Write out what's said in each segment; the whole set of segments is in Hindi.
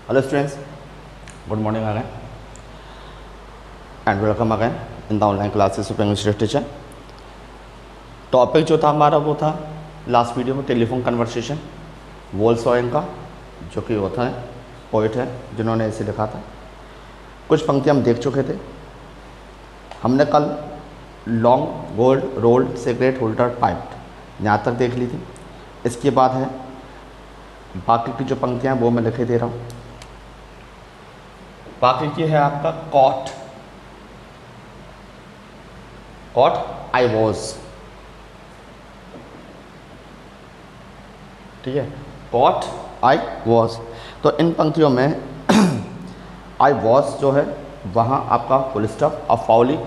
Hello students, good morning again and welcome again in the online classes of English literature. Topic जो था हमारा वो था लास्ट वीडियो में टेलीफोन कन्वर्सेशन वोल्सॉयन का, जो कि होता है पोइट है जिन्होंने इसे लिखा था। कुछ पंक्तियाँ हम देख चुके थे। हमने कल long gold rolled cigarette holder pipe यहाँ तक देख ली थी। इसके बाद है बाकी की जो पंक्तियाँ हैं वो मैं लिखे दे रहा हूँ। बाकी की है आपका कॉट आई वॉज, ठीक है, कॉट आई वॉज। तो इन पंक्तियों में आई वॉज जो है वहाँ आपका फुल स्टॉप अ फाउली,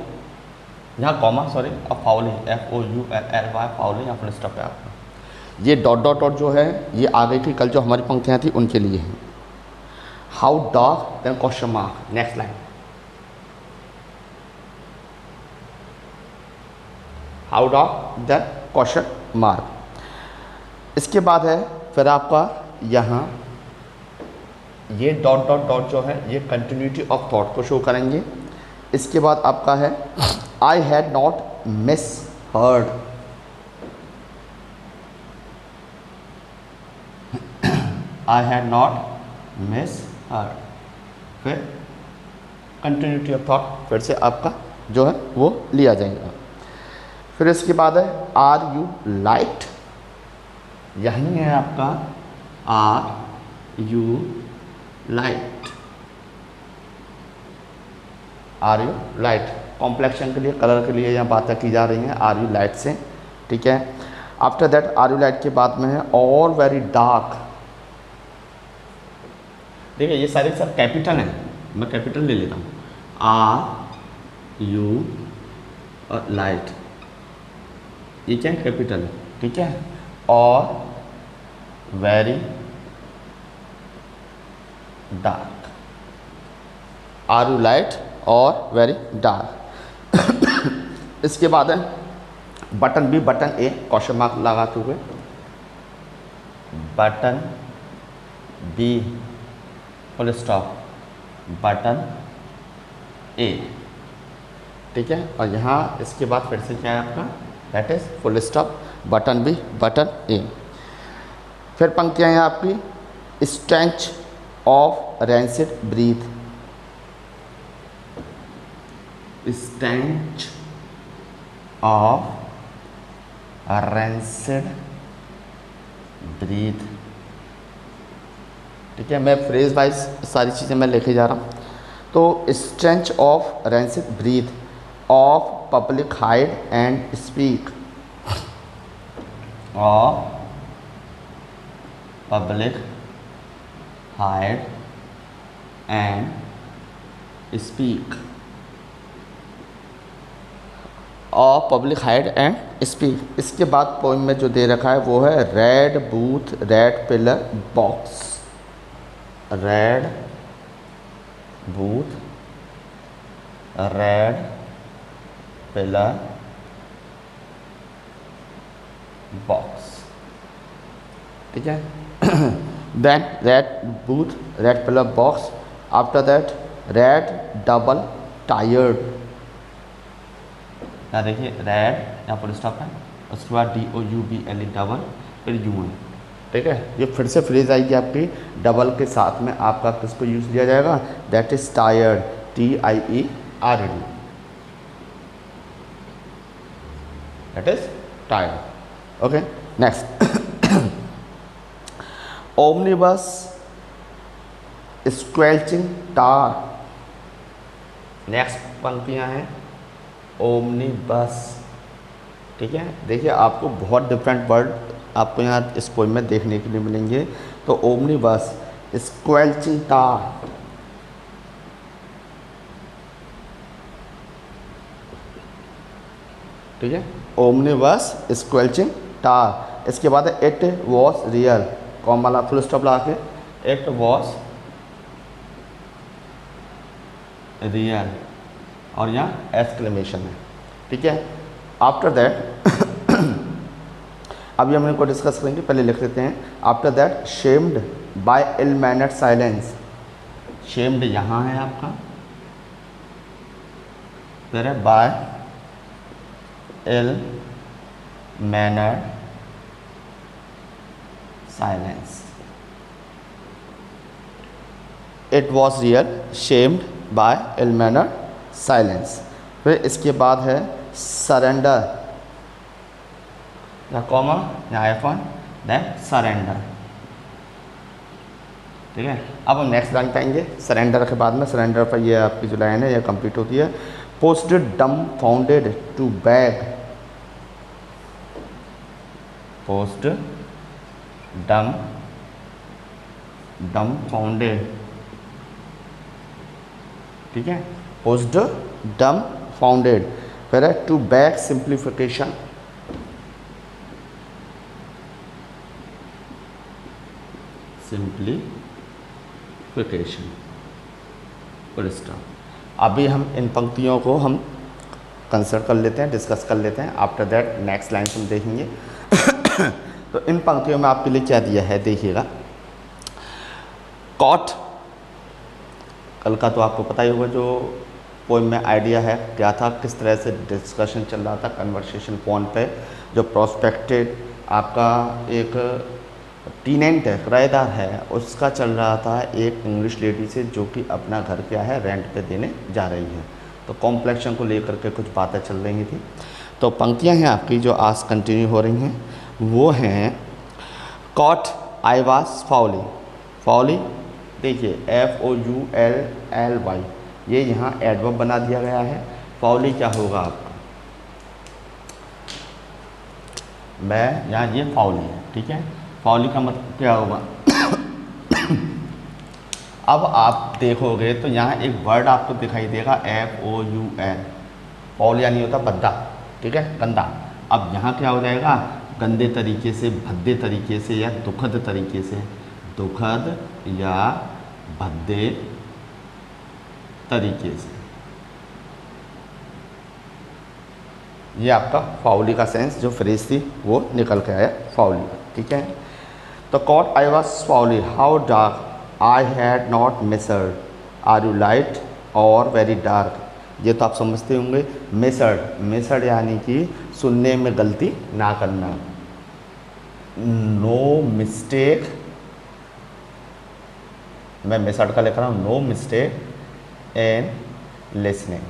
यहाँ कॉमा सॉरी अ फाउली FOULLY फाउली या फुल स्टॉप है आपका। ये डॉट डॉट डॉट जो है ये आगे की कल जो हमारी पंक्तियाँ थी उनके लिए है। How dark then question mark, next line. How dark then question mark. इसके बाद है फिर आपका यहाँ ये डॉट डॉट डॉट जो है ये कंटिन्यूटी ऑफ थॉट को शो करेंगे। इसके बाद आपका है आई had not miss heard, I had not miss heard. फिर कंटिन्यूटी ऑफ थॉट फिर से आपका जो है वो लिया जाएगा। फिर इसके बाद है आर यू लाइट, यही है आपका are you light, are you light. Complexion के लिए कलर के लिए यहाँ बातें की जा रही हैं आर यू लाइट से, ठीक है। After that are you light के बाद में है और वेरी डार्क। देखिए ये सारे सब कैपिटल हैं, मैं कैपिटल ले लेता हूँ। आर यू और लाइट ये क्या है, कैपिटल, ठीक है। और very dark, are you light और वेरी डार्क। इसके बाद है button B button A question mark लगाते हुए, button B full stop button A, ठीक है। और यहाँ इसके बाद फिर से क्या है आपका, that is full stop button B button A. फिर पंक्तियाँ हैं आपकी stench of rancid breath, stench of rancid breath, ठीक है। मैं फ्रेज वाइज सारी चीज़ें मैं लेके जा रहा हूँ। तो stench of rancid breath of public hide and speak, of public hide and speak, of public hide and speak. इसके बाद पोइम में जो दे रखा है वो है red booth red pillar box, red booth red pillar box, ठीक है। Then red booth red pillar box, after that red double tiered. यहाँ देखिए रेड यहाँ पर स्टॉप है, उसके बाद DOUBLE डबल फिर यू है, ठीक है। ये फिर से फ्रेज आएगी आपकी डबल के साथ में, आपका किसको यूज़ लिया जाएगा, that is tiered, TIERD, that is tiered. Okay next omnibus squelching tar. Next पंक्तियाँ हैं ओमनिबस, ठीक है। देखिए आपको बहुत डिफरेंट वर्ड आपको यहाँ इस पोइम में देखने के लिए मिलेंगे। तो ओमनिबस स्क्वेल्चिंग टार, ठीक है, ओमनिबस स्क्वेल्चिंग टार। इसके बाद है it was real, comma full stop लगा के इट वॉज रियल और यहाँ एक्सक्लेमेशन है, ठीक है। आफ्टर दैट अभी हम इनको डिस्कस करेंगे, पहले लिख लेते हैं। After that shamed by ill mannered silence, shamed यहाँ है आपका, फिर है by ill manner silence. It was real shamed by ill manner silence. फिर इसके बाद है सरेंडर, या कॉमा या F1, देन सरेंडर। ठीक है, अब हम नेक्स्ट लाइन पाएंगे सरेंडर के बाद में। सरेंडर पर ये आपकी जो लाइन है ये कंप्लीट होती है। पोस्टेड डम फाउंडेड टू बैग, पोस्ट डम फाउंडेड, ठीक है, पोस्ट डम फाउंडेड। फिर है टू बैग सिंप्लीफिकेशन, सिंप्लीफिकेशन। अभी हम इन पंक्तियों को हम कंसिडर कर लेते हैं, डिस्कस कर लेते हैं। आफ्टर दैट नेक्स्ट लाइन हम देखेंगे। तो इन पंक्तियों में आपके लिए क्या दिया है देखिएगा। कॉट, कल का तो आपको पता ही होगा जो पोएम में आइडिया है क्या था, किस तरह से डिस्कशन चल रहा था कन्वर्सेशन फोन पे। जो प्रोस्पेक्टेड आपका एक टीनेंट है, किराएदार है, उसका चल रहा था एक इंग्लिश लेडी से जो कि अपना घर क्या है रेंट पे देने जा रही है। तो कॉम्प्लेक्शन को लेकर के कुछ बातें चल रही थी। तो पंक्तियां हैं आपकी जो आज कंटिन्यू हो रही हैं, वो हैं कॉट आई वाज फाउली। फाउली देखिए FOULLY, ये यहाँ एडवर्ब बना दिया गया है। फाउली क्या होगा आपका, मैं यहाँ ये फाउली है, ठीक है। फाउली का मतलब क्या होगा अब आप देखोगे तो यहाँ एक वर्ड आपको दिखाई देगा FOUL। फाउल यानी होता भद्दा, ठीक है, गंदा। अब यहाँ क्या हो जाएगा, गंदे तरीके से, भद्दे तरीके से या दुखद तरीके से, दुखद या भद्दे तरीके से, ये आपका फाउली का सेंस जो फ्रेज थी वो निकल के आया फाउली, ठीक है। तो caught I was foully, how dark I had not measured, are you light और वेरी डार्क। ये तो आप समझते होंगे। मेजर्ड यानी कि सुनने में गलती ना करना, नो मिस्टेक, मैं मेजर्ड का लिख रहा हूँ, नो मिस्टेक इन लिसनिंग,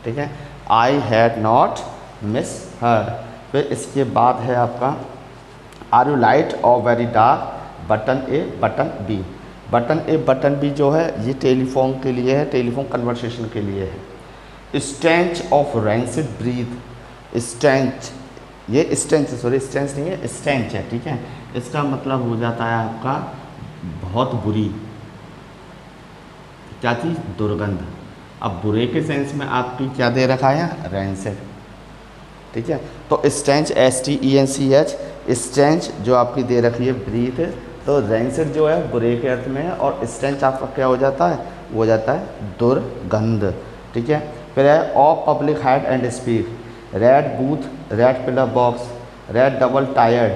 ठीक है। आई हैड नॉट मिस हर। फिर इसके बाद है आपका आर यू लाइट और वेरी डार्क, बटन ए बटन बी। बटन ए बटन बी जो है ये टेलीफोन के लिए है, टेलीफोन कन्वर्सेशन के लिए है। Stench of rancid breath, stench, ये स्टेंच स्टेंच नहीं है, स्टेंच है, ठीक है। इसका मतलब हो जाता है आपका बहुत बुरी, क्या चीज़, दुर्गंध। अब बुरे के सेंस में आपकी क्या दे रखा है, रैंसिड, ठीक है। तो स्टेंच STENCH, स्टेंच जो आपकी दे रखी है ब्रीथ, तो रैंसिड जो है बुरे के अर्थ में है, और स्टेंच आपका क्या हो जाता है, वो हो जाता है दुर्गंध, ठीक है। फिर है of public hide and speak, red booth, red pillar box, red double tiered,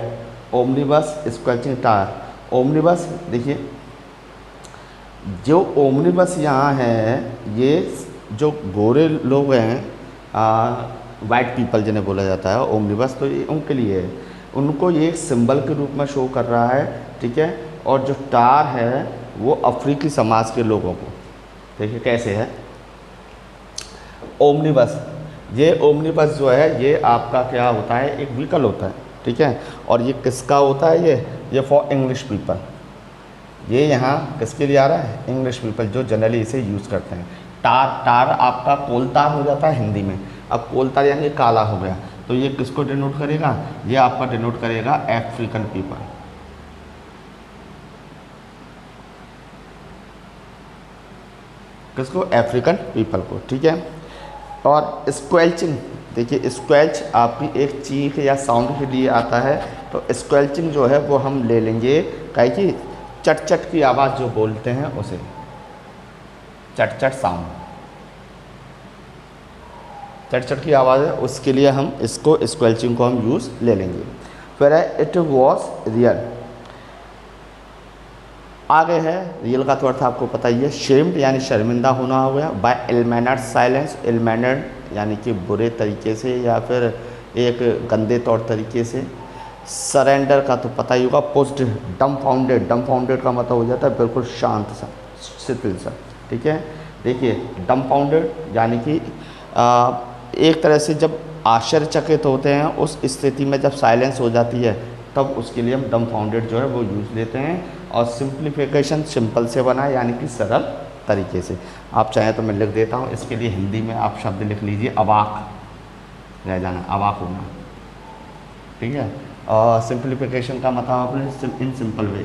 omnibus squelching tyre. Omnibus देखिए, जो ओमनीबस यहाँ है ये जो गोरे लोग हैं, वाइट पीपल जिन्हें बोला जाता है ओमनीबस, तो ये उनके लिए है, उनको ये एक सिंबल के रूप में शो कर रहा है, ठीक है। और जो टार है वो अफ्रीकी समाज के लोगों को, देखिए कैसे है ओमनीबस। ये ओमनीबस जो है ये आपका क्या होता है, एक व्हीकल होता है, ठीक है। और ये किसका होता है, ये फॉर इंग्लिश पीपल। ये यहाँ किसके लिए आ रहा है, इंग्लिश पीपल जो जनरली इसे यूज़ करते हैं। टार आपका कोलतार हो जाता है हिंदी में। अब कोलतार यानी काला हो गया, तो ये किसको डिनोट करेगा, ये आपका डिनोट करेगा अफ्रीकन पीपल, किसको, अफ्रीकन पीपल को, ठीक है। और स्क्वेल्चिंग, देखिए स्क्वेल्च आपकी एक चीख या साउंड के लिए आता है, तो स्क्वेल्चिंग जो है वो हम ले लेंगे कहीं की चट चट की आवाज़ जो बोलते हैं उसे, चट चट साउंड, चट चट की आवाज़ है, उसके लिए हम इसको स्क्वेल्चिंग को हम यूज़ ले लेंगे। फिर है इट वॉज रियल, आगे है रियल का तो अर्थ आपको पता ही है, शेम्ड यानी शर्मिंदा होना हो गया, by ill mannered silence, ill mannered यानी कि बुरे तरीके से या फिर एक गंदे तौर तरीके से। सरेंडर का तो पता ही होगा, पोस्ट डम्फाउंडेड, डम्फाउंडेड का मतलब हो जाता है बिल्कुल शांत सा, शिथिल सा, ठीक है। देखिए डम्फाउंडेड यानी कि एक तरह से जब आश्चर्यचकित होते हैं उस स्थिति में जब साइलेंस हो जाती है तब उसके लिए हम डम्फाउंडेड जो है वो यूज़ लेते हैं। और सिंप्लीफिकेशन सिंपल से बना यानी कि सरल तरीके से। आप चाहें तो मैं लिख देता हूँ, इसके लिए हिंदी में आप शब्द लिख लीजिए अवाक रह जाना, अवाक होना, ठीक है। और सिंप्लीफिकेशन का मतलब आपने इन सिंपल वे,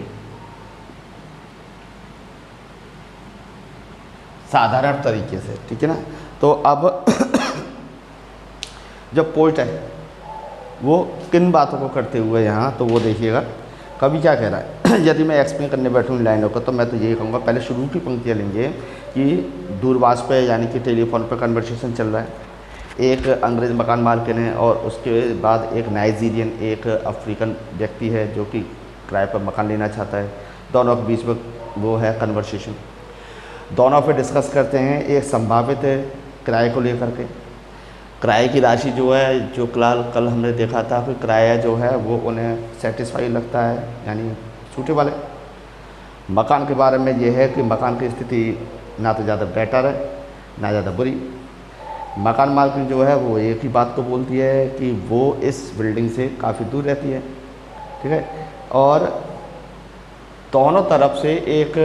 साधारण तरीके से, ठीक है ना। तो अब जब पोइट है वो किन बातों को करते हुए यहाँ, तो वो देखिएगा कभी क्या कह रहा है। यदि मैं एक्सप्लेन करने बैठूँ लाइनों को तो मैं तो यही कहूँगा, पहले शुरू की पंक्तियाँ लेंगे कि दूरभाष पे यानी कि टेलीफोन पर कन्वर्सेशन चल रहा है, एक अंग्रेज़ मकान मालिक है और उसके बाद एक नाइजीरियन, एक अफ्रीकन व्यक्ति है जो कि किराए पर मकान लेना चाहता है। दोनों के बीच में वो है कन्वर्सेशन, दोनों पे डिस्कस करते हैं एक संभावित किराए को लेकर के। किराए की राशि जो है, जो कल हमने देखा था कि किराया जो है वो उन्हें सेटिस्फाई लगता है यानी सूटेबल है। मकान के बारे में ये है कि मकान की स्थिति ना तो ज़्यादा बेटर है ना ज़्यादा बुरी। मकान मालिक जो है वो एक ही बात को बोलती है कि वो इस बिल्डिंग से काफ़ी दूर रहती है, ठीक है। और दोनों तरफ से एक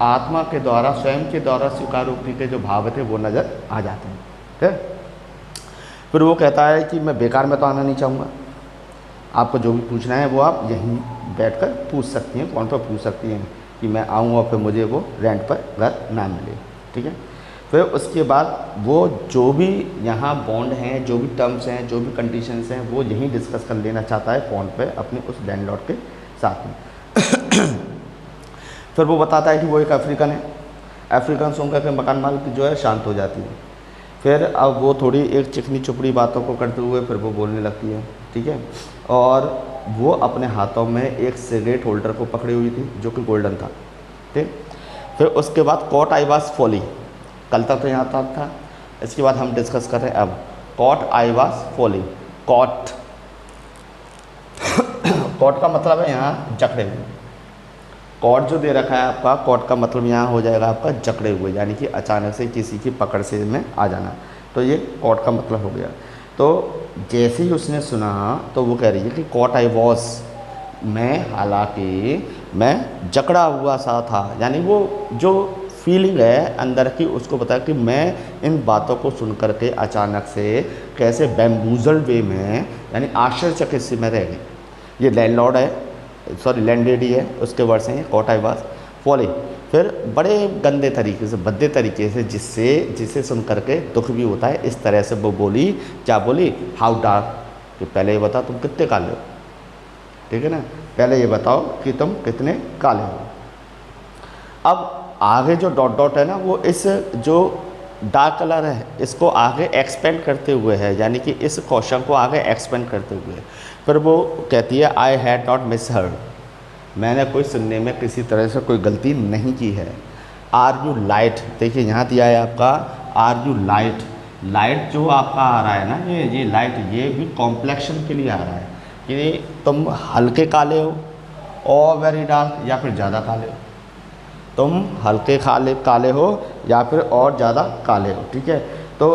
आत्मा के द्वारा, स्वयं के द्वारा स्वीकारोक्ति के जो भाव थे वो नज़र आ जाते हैं, ठीक है। फिर वो कहता है कि मैं बेकार में तो आना नहीं चाहूँगा, आपको जो भी पूछना है वो आप यहीं बैठकर पूछ सकती हैं, फ़ोन पर पूछ सकती हैं कि मैं आऊँ और फिर मुझे वो रेंट पर घर ना मिले, ठीक है। फिर उसके बाद वो जो भी यहाँ बॉन्ड हैं, जो भी टर्म्स हैं, जो भी कंडीशंस हैं वो यहीं डिस्कस कर लेना चाहता है फ़ोन पे अपने उस लैंडलॉर्ड के साथ में। फिर वो बताता है कि वो एक अफ्रीकन है, अफ्रीकन सुन करके मकान मालिक जो है शांत हो जाती है। फिर अब वो थोड़ी एक चिकनी चुपड़ी बातों को करते हुए फिर वो बोलने लगती है, ठीक है। और वो अपने हाथों में एक सिगरेट होल्डर को पकड़ी हुई थी जो कि गोल्डन था, ठीक। फिर उसके बाद कॉट आई वाज फॉली, कल तक तो यहाँ तक था, इसके बाद हम डिस्कस कर रहे हैं अब caught I was foully. Caught caught का मतलब है यहाँ जकड़े हुए। कॉट जो दे रखा है आपका, कॉट का मतलब यहाँ हो जाएगा आपका जकड़े हुए, यानी कि अचानक से किसी की पकड़ से में आ जाना, तो ये कॉट का मतलब हो गया। तो जैसे ही उसने सुना तो वो कह रही है कि कॉट आई वॉज, मैं हालांकि मैं जकड़ा हुआ सा था, यानी वो जो फीलिंग है अंदर की उसको पता है कि मैं इन बातों को सुन करके अचानक से कैसे बैम्बूजल्ड वे में यानी आश्चर्यचकित से में रह गई। ये लैंडलॉर्ड है, सॉरी लैंडलेडी है, उसके वर्ड्स हैं कॉट आई वाज फॉली। फिर बड़े गंदे तरीके से, भद्दे तरीके से, जिसे सुन करके दुख भी होता है, इस तरह से वो बोली, क्या बोली, हाउ डार्क, कि पहले ये बताओ तुम कितने काले हो, ठीक है ना, पहले ये बताओ कि तुम कितने काले हो। अब आगे जो डॉट डॉट है ना वो इस जो डार्क कलर है इसको आगे एक्सपेंड करते हुए है, यानी कि इस क्वेश्चन को आगे एक्सपेंड करते हुए फिर वो कहती है आई हैड नॉट मिस हर्ड, मैंने कोई सुनने में किसी तरह से कोई गलती नहीं की है। आर यू लाइट, देखिए यहाँ दिया है आपका आर यू लाइट, लाइट जो आपका आ रहा है ना ये लाइट, ये भी कॉम्प्लेक्शन के लिए आ रहा है कि तुम हल्के काले हो और वेरी डार्क, या फिर ज़्यादा काले हो, तुम हल्के काले हो या फिर और ज़्यादा काले हो, ठीक है। तो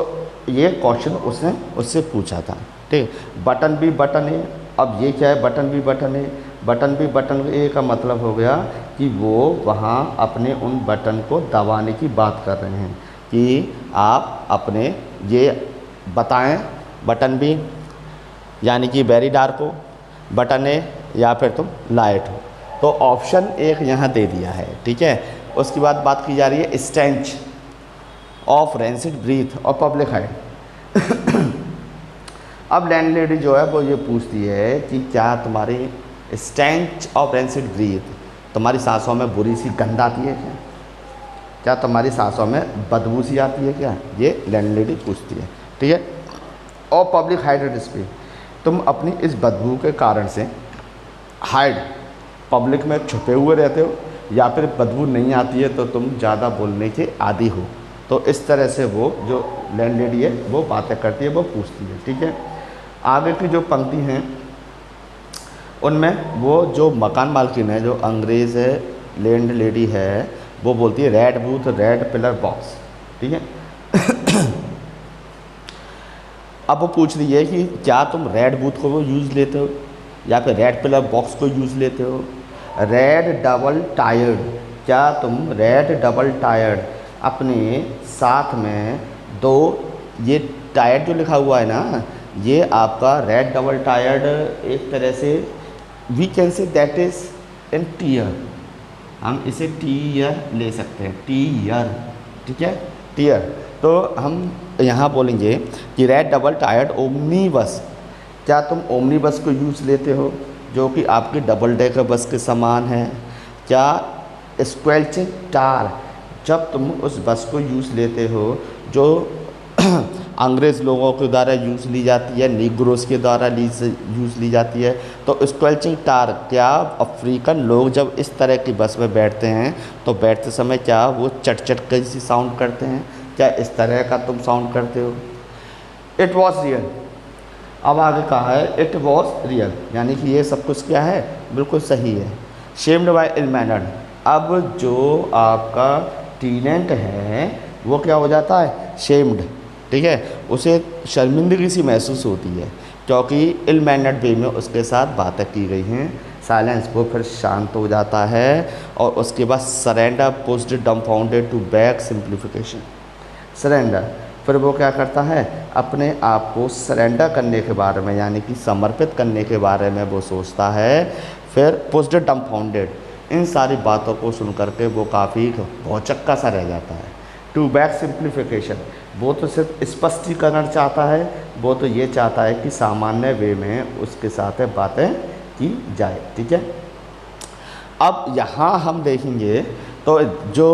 ये क्वेश्चन उसने उससे पूछा था, ठीक। बटन भी बटन है, अब ये क्या है, बटन भी बटन है, बटन भी बटन ए का मतलब हो गया कि वो वहाँ अपने उन बटन को दबाने की बात कर रहे हैं कि आप अपने ये बताएं, बटन भी यानी कि वेरी डार्क हो, बटन ए या फिर तुम लाइट हो। तो ऑप्शन एक यहाँ दे दिया है, ठीक है। उसके बाद बात की जा रही है स्टेंच ऑफ रेंसिड ब्रीथ और पब्लिक हाइड। अब लैंडलेडी जो है वो ये पूछती है कि क्या तुम्हारी स्टेंच ऑफ रेंसिड ब्रीथ, तुम्हारी सांसों में बुरी सी गंध आती है क्या, क्या तुम्हारी सांसों में बदबू सी आती है क्या, ये लैंडलेडी पूछती है, ठीक है। और पब्लिक हाइडेड स्पीच, तुम अपनी इस बदबू के कारण से हाइड, पब्लिक में छुपे हुए रहते हो, या फिर बदबू नहीं आती है तो तुम ज़्यादा बोलने के आदी हो। तो इस तरह से वो जो लैंडलेडी है वो बातें करती है, वो पूछती है। ठीक है, आगे की जो पंक्ति हैं उनमें वो जो मकान मालकिन है, जो अंग्रेज़ है, लैंड लेडी है, वो बोलती है red booth red pillar box. ठीक है, अब वो पूछ रही है कि क्या तुम रेड बूथ को यूज़ लेते हो या फिर रेड पिलर बॉक्स को यूज़ लेते हो। रेड डबल टायर्ड, क्या तुम रेड डबल टायर्ड अपने साथ में दो, ये टायर्ड जो लिखा हुआ है ना, ये आपका रेड डबल टायर्ड एक तरह से we can say that is in tier, हम इसे टीयर ले सकते हैं, टीयर। ठीक है, टीयर। तो हम यहाँ बोलेंगे कि रेड डबल टायर्ड ओमनी बस, क्या तुम ओमनी बस को यूज़ लेते हो जो कि आपकी डबल डेकर बस के समान है। क्या स्क्वेल्चिंग टार, जब तुम उस बस को यूज़ लेते हो जो अंग्रेज़ लोगों के द्वारा यूज़ ली जाती है, निग्रोस के द्वारा यूज़ ली जाती है, तो स्क्वेल्चिंग टार, क्या अफ्रीकन लोग जब इस तरह की बस में बैठते हैं तो बैठते समय क्या वो चट चट कैसी साउंड करते हैं, क्या इस तरह का तुम साउंड करते हो। इट वॉज रियल, अब आगे कहा है इट वॉज रियल, यानी कि ये सब कुछ क्या है, बिल्कुल सही है। शेम्ड बाय इल मैनर्ड, अब जो आपका टीनेंट है वो क्या हो जाता है, शेम्ड। ठीक है, उसे शर्मिंदगी सी महसूस होती है क्योंकि इल मैनर्ड वे में उसके साथ बातें की गई हैं। साइलेंस, वो फिर शांत हो जाता है और उसके बाद surrender pushed dumbfounded to back simplification. Surrender, फिर वो क्या करता है, अपने आप को सरेंडर करने के बारे में, यानी कि समर्पित करने के बारे में वो सोचता है। फिर पुश्ड डम्फाउंडेड, इन सारी बातों को सुन करके वो काफ़ी भौचक्का सा रह जाता है। टू बैक सिंप्लीफिकेशन, वो तो सिर्फ स्पष्टीकरण चाहता है, वो तो ये चाहता है कि सामान्य वे में उसके साथ बातें की जाए। ठीक है, अब यहाँ हम देखेंगे तो जो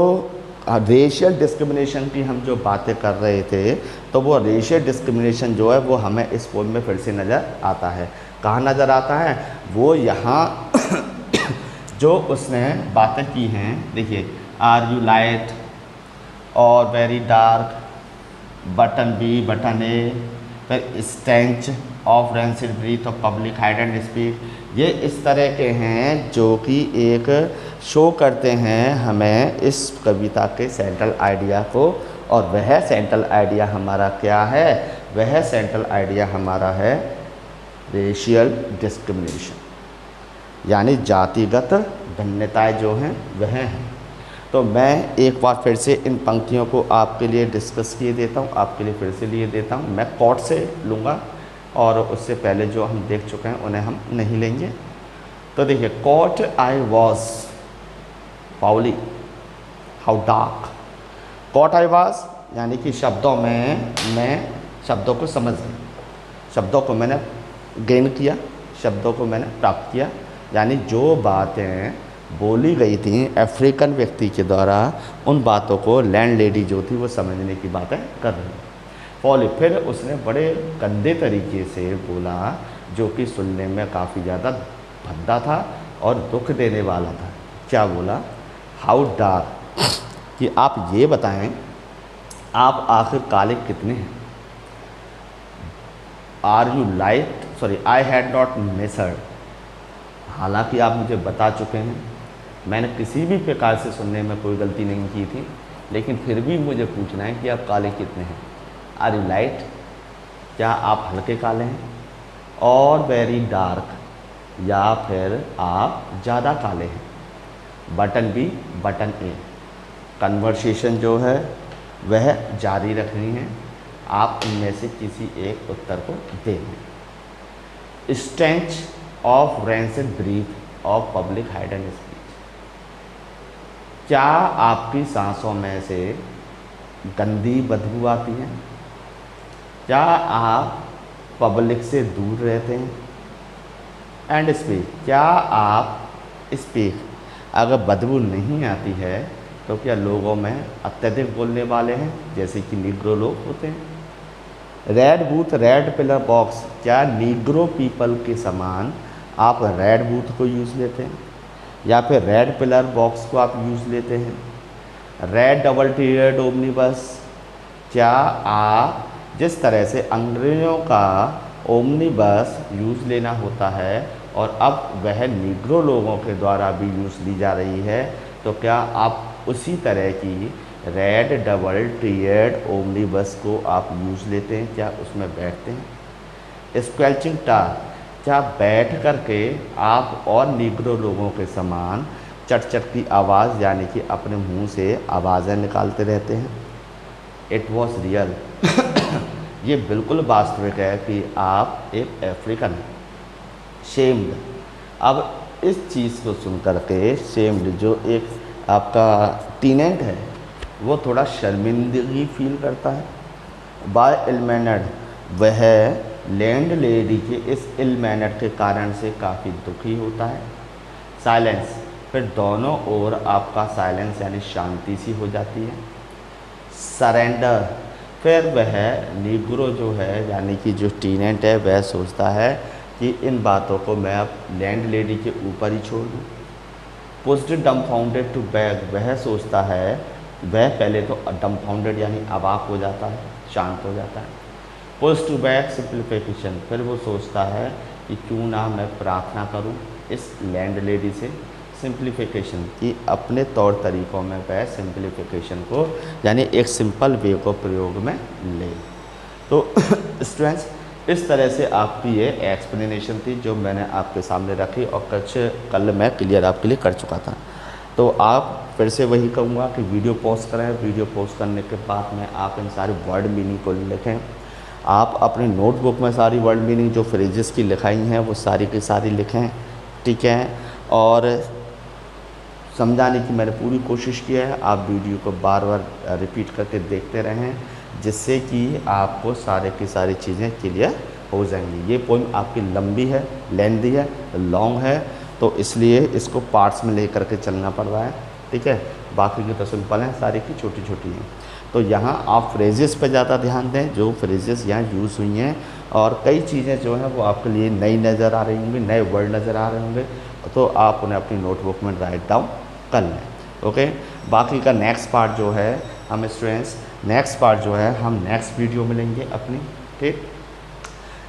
रेशियल डिस्क्रिमिनेशन की हम जो बातें कर रहे थे, तो वो रेशियल डिस्क्रिमिनेशन जो है वो हमें इस पोएम में फिर से नज़र आता है। कहाँ नज़र आता है, वो यहाँ जो उसने बातें की हैं, देखिए, आर यू लाइट और very dark, button B button A, फिर stench of rancid breath of public hide and speak, ये इस तरह के हैं जो कि एक शो करते हैं हमें इस कविता के सेंट्रल आइडिया को। और वह सेंट्रल आइडिया हमारा क्या है, वह सेंट्रल आइडिया हमारा है रेशियल डिस्क्रिमिनेशन, यानी जातिगत भिन्नताएं जो हैं वह हैं। तो मैं एक बार फिर से इन पंक्तियों को आपके लिए डिस्कस किए देता हूँ, आपके लिए फिर से लिए देता हूँ। मैं कोट से लूँगा और उससे पहले जो हम देख चुके हैं उन्हें हम नहीं लेंगे। तो देखिए, caught I was foully how dark, caught I was, यानी कि शब्दों में मैं शब्दों को समझ गया, शब्दों को मैंने गेन किया, शब्दों को मैंने प्राप्त किया, यानी जो बातें बोली गई थी अफ्रीकन व्यक्ति के द्वारा, उन बातों को लैंड लेडी जो थी वो समझने की बातें कर रही। फॉली, फिर उसने बड़े गंदे तरीके से बोला जो कि सुनने में काफ़ी ज़्यादा भद्दा था और दुख देने वाला था। क्या बोला, हाउ डार्क, कि आप ये बताएं आप आखिर काले कितने हैं। Are you light, sorry, I had not measured, हालांकि आप मुझे बता चुके हैं, मैंने किसी भी प्रकार से सुनने में कोई गलती नहीं की थी, लेकिन फिर भी मुझे पूछना है कि आप काले कितने हैं। आर यू लाइट, क्या आप हल्के काले हैं, और वेरी डार्क, या फिर आप ज़्यादा काले हैं। बटन बी बटन ए, कन्वर्सेशन जो है वह जारी रखनी है, आप इनमें से किसी एक उत्तर को दें। Stench of rancid breath of public hide and speech, क्या आपकी सांसों में से गंदी बदबू आती है, क्या आप पब्लिक से दूर रहते हैं। एंड स्पीक, क्या आप स्पीक, अगर बदबू नहीं आती है तो क्या लोगों में अत्यधिक बोलने वाले हैं, जैसे कि नीग्रो लोग होते हैं। Red booth red pillar box, क्या नीग्रो पीपल के समान आप रेड बूथ को यूज़ लेते हैं। या फिर रेड पिलर बॉक्स को आप यूज़ लेते हैं, रेड डबल टीयर्ड ओमनीबस। क्या आप जिस तरह से अंग्रेज़ों का ओमनीबस यूज़ लेना होता है और अब वह निग्रो लोगों के द्वारा भी यूज़ ली जा रही है, तो क्या आप उसी तरह की रेड डबल टीयर्ड ओमनीबस को आप यूज़ लेते हैं? क्या उसमें बैठते हैं? स्क्वेल्चिंग टार, क्या बैठ करके आप और निग्रो लोगों के समान चट चट की आवाज़ यानी कि अपने मुंह से आवाज़ें निकालते रहते हैं? It was real. ये बिल्कुल वास्तविक है कि आप एक अफ्रीकन शेम्ड, अब इस चीज़ को सुन करके शेम्ड जो एक आपका टीनेंट है वो थोड़ा शर्मिंदगी फील करता है। बाय इलमेनड, वह लैंड लेडी के इस इलमेनड के कारण से काफ़ी दुखी होता है। साइलेंस, फिर दोनों ओर आपका साइलेंस यानी शांति सी हो जाती है। सरेंडर, फिर वह निग्रो जो है यानी कि जो टीनेंट है वह सोचता है कि इन बातों को मैं अब लैंड लेडी के ऊपर ही छोड़ दूँ। पुश्ड डम्फाउंडेड टू बैग, वह सोचता है, वह पहले तो डम्फाउंडेड यानी अवाक हो जाता है, शांत हो जाता है। पुश टू बैग सिंप्लीफिकेशन, फिर वो सोचता है कि क्यों ना मैं प्रार्थना करूं इस लैंड लेडी से सिंप्लीफिकेशन की, अपने तौर तरीक़ों में वह सिंप्लीफिकेशन को यानी एक सिंपल वे को प्रयोग में ले। तो स्टूडेंट्स, इस तरह से आपकी ये एक्सप्लेनेशन थी जो मैंने आपके सामने रखी और कुछ कल मैं क्लियर आपके लिए कर चुका था। तो आप फिर से वही कहूँगा कि वीडियो पॉज करें, वीडियो पॉज करने के बाद में आप इन सारे वर्ड मीनिंग को लिखें। आप अपनी नोटबुक में सारी वर्ड मीनिंग जो फ्रेजेस की लिखाई हैं वो सारी की सारी लिखें, ठीक है। और समझाने की मैंने पूरी कोशिश की है। आप वीडियो को बार बार रिपीट करके देखते रहें जिससे कि आपको सारे की सारी चीज़ें क्लियर हो जाएंगी। ये पोएम आपकी लंबी है, लेंदी है, लॉन्ग है, तो इसलिए इसको पार्ट्स में ले करके चलना पड़ रहा है, ठीक है। बाकी की तो सिंपल हैं, सारी की छोटी छोटी हैं। तो यहाँ आप फ्रेजेस पे ज़्यादा ध्यान दें, जो फ्रेजेस यहाँ यूज़ हुई हैं, और कई चीज़ें जो हैं वो आपके लिए नई नज़र आ रही होंगी, नए वर्ड नज़र आ रहे होंगे, तो आप उन्हें अपनी नोटबुक में राइट डाउन कर लें, ओके। बाकी का नेक्स्ट पार्ट जो है हम स्टूडेंट्स, नेक्स्ट पार्ट जो है हम नेक्स्ट वीडियो में लेंगे अपनी, ठीक।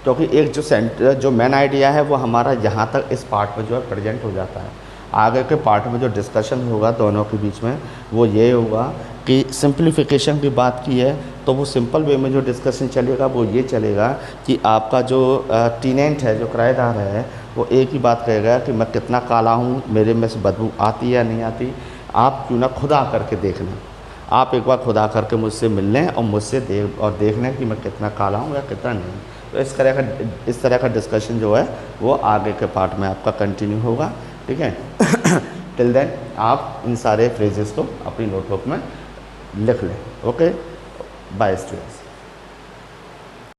क्योंकि एक जो मेन आइडिया है वो हमारा यहाँ तक इस पार्ट में जो है प्रेजेंट हो जाता है। आगे के पार्ट में जो डिस्कशन होगा दोनों के बीच में वो ये होगा कि सिंप्लीफिकेशन की बात की है तो वो सिंपल वे में जो डिस्कशन चलेगा वो ये चलेगा कि आपका जो टीनेंट है, जो किराएदार है, वो एक ही बात कहेगा कि मैं कितना काला हूँ, मेरे में से बदबू आती है या नहीं आती। आप क्यों ना खुदा करके देख लें, आप एक बार खुदा करके मुझसे मिल लें और मुझसे देख लें कि मैं कितना काला हूँ या कितना नहीं। तो इस तरह का डिस्कशन जो है वो आगे के पार्ट में आपका कंटिन्यू होगा, ठीक है। टिल देन आप इन सारे फ्रेजेस को अपनी नोटबुक में लिख लें, ओके। Bye students.